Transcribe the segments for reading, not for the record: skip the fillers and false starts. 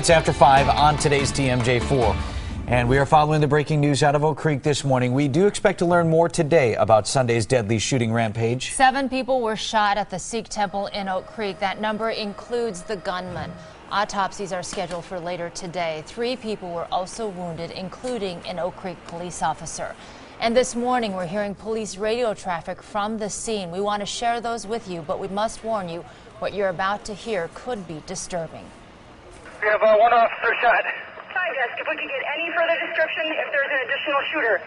minutes after 5 on today's TMJ4. And we are following the breaking news out of Oak Creek this morning. We do expect to learn more today about Sunday's deadly shooting rampage. 7 people were shot at the Sikh Temple in Oak Creek. That number includes the gunman. Autopsies are scheduled for later today. 3 people were also wounded, including an Oak Creek police officer. And this morning, we're hearing police radio traffic from the scene. We want to share those with you, but we must warn you, what you're about to hear could be disturbing. We have 1 officer shot. Hi, desk. If we could get any further description, if there's an additional shooter.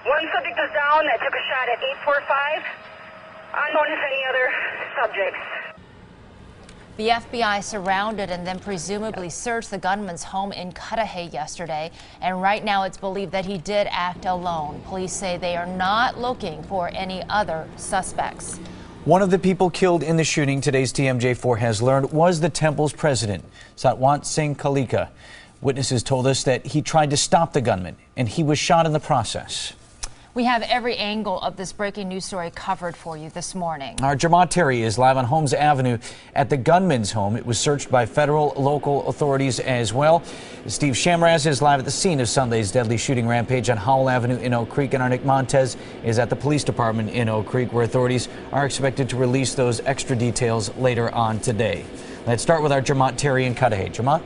1 subject is down that took a shot at 845. Unknown if any other subjects. The FBI surrounded and then presumably searched the gunman's home in Cudahy yesterday, and right now it's believed that he did act alone. Police say they are not looking for any other suspects. One of the people killed in the shooting, today's TMJ4 has learned, was the temple's president, Satwant Singh Kalika. Witnesses told us that he tried to stop the gunman, and he was shot in the process. We have every angle of this breaking news story covered for you this morning. Our Jermont Terry is live on Holmes Avenue at the gunman's home. It was searched by federal, local authorities as well. Steve Shamraz is live at the scene of Sunday's deadly shooting rampage on Howell Avenue in Oak Creek, and our Nick Montez is at the police department in Oak Creek, where authorities are expected to release those extra details later on today. Let's start with our Jermont Terry in Cudahy. Jermont?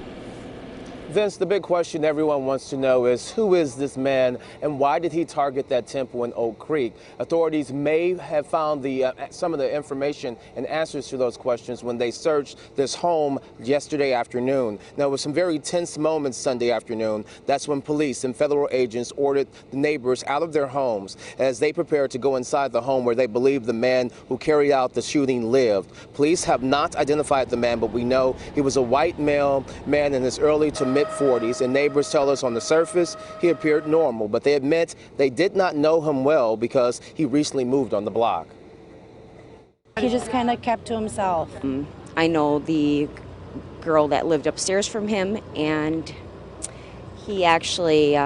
Vince, the big question everyone wants to know is, who is this man and why did he target that temple in Oak Creek? Authorities may have found some of the information and answers to those questions when they searched this home yesterday afternoon. Now, it was some very tense moments Sunday afternoon. That's when police and federal agents ordered the neighbors out of their homes as they prepared to go inside the home where they believe the man who carried out the shooting lived. Police have not identified the man, but we know he was a white male man in his early to mid-40s, and neighbors tell us on the surface he appeared normal, but they admit they did not know him well because he recently moved on the block. He just kind of kept to himself. I know the girl that lived upstairs from him, and he actually,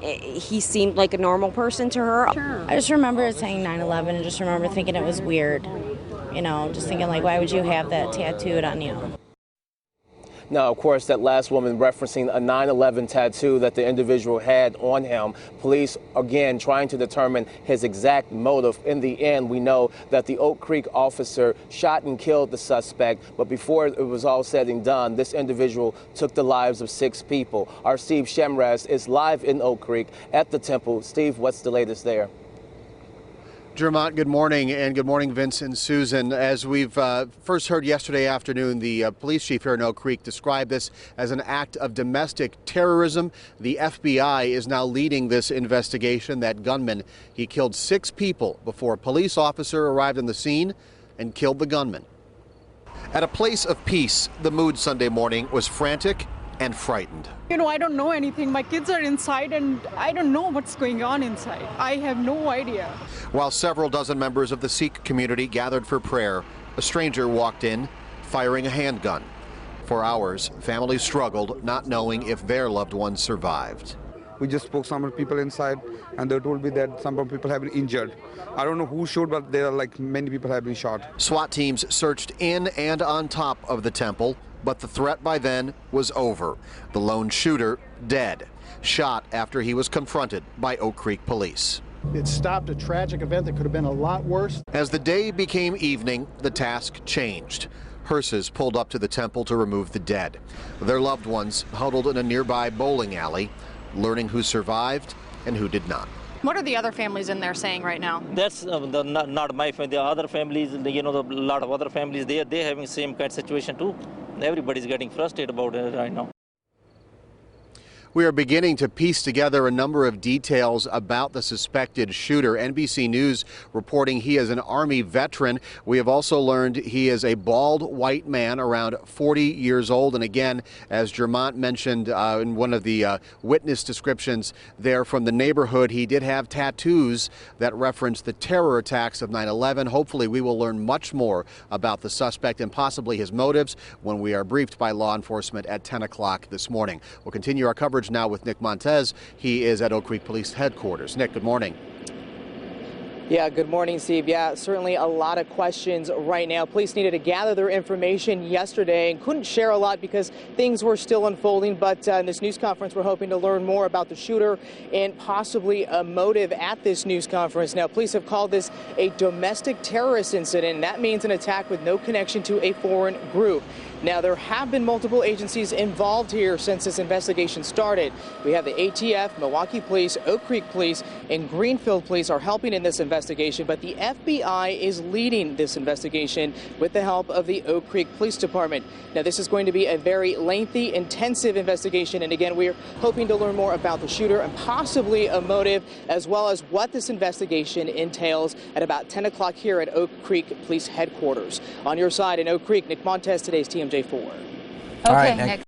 he seemed like a normal person to her. Sure. I just remember saying 9/11 and just remember thinking it was weird. You know, just thinking like, why would you have that tattooed on you? Now, of course, that last woman referencing a 9/11 tattoo that the individual had on him. Police, again, trying to determine his exact motive. In the end, we know that the Oak Creek officer shot and killed the suspect, but before it was all said and done, this individual took the lives of 6 people. Our Steve Shamraz is live in Oak Creek at the temple. Steve, what's the latest there? Jermont, good morning, and good morning, Vince and Susan. As we've first heard yesterday afternoon, the police chief here in Oak Creek described this as an act of domestic terrorism. The FBI is now leading this investigation. That gunman, he killed 6 people before a police officer arrived on the scene and killed the gunman. At a place of peace, the mood Sunday morning was frantic and frightened. You know, I don't know anything. My kids are inside and I don't know what's going on inside. I have no idea. While several dozen members of the Sikh community gathered for prayer, a stranger walked in, firing a handgun. For hours, families struggled, not knowing if their loved ones survived. We just spoke to some people inside, and they told me that some people have been injured. I don't know who shot, but there are like many people have been shot. SWAT teams searched in and on top of the temple, but the threat by then was over. The lone shooter dead, shot after he was confronted by Oak Creek police. It stopped a tragic event that could have been a lot worse. As the day became evening, the task changed. Hearses pulled up to the temple to remove the dead. Their loved ones huddled in a nearby bowling alley, learning who survived and who did not. What are the other families in there saying right now? That's not my family. The other families, you know, a lot of other families, they're having same kind of situation too. Everybody's getting frustrated about it right now. We are beginning to piece together a number of details about the suspected shooter. NBC News reporting he is an Army veteran. We have also learned he is a bald white man around 40 years old. And again, as Jermont mentioned in one of the witness descriptions there from the neighborhood, he did have tattoos that reference the terror attacks of 9/11. Hopefully we will learn much more about the suspect and possibly his motives when we are briefed by law enforcement at 10 o'clock this morning. We'll continue our coverage now with Nick Montez. He is at Oak Creek Police Headquarters. Nick, good morning. Yeah, good morning, Steve. Yeah, certainly a lot of questions right now. Police needed to gather their information yesterday and couldn't share a lot because things were still unfolding. But in this news conference, we're hoping to learn more about the shooter and possibly a motive at this news conference. Now, police have called this a domestic terrorist incident, and that means an attack with no connection to a foreign group. Now, there have been multiple agencies involved here since this investigation started. We have the ATF, Milwaukee Police, Oak Creek Police, and Greenfield Police are helping in this investigation, but the FBI is leading this investigation with the help of the Oak Creek Police Department. Now, this is going to be a very lengthy, intensive investigation, and again, we're hoping to learn more about the shooter and possibly a motive, as well as what this investigation entails at about 10 o'clock here at Oak Creek Police Headquarters. On your side in Oak Creek, Nick Montez, today's TMJ4. All right, Nick.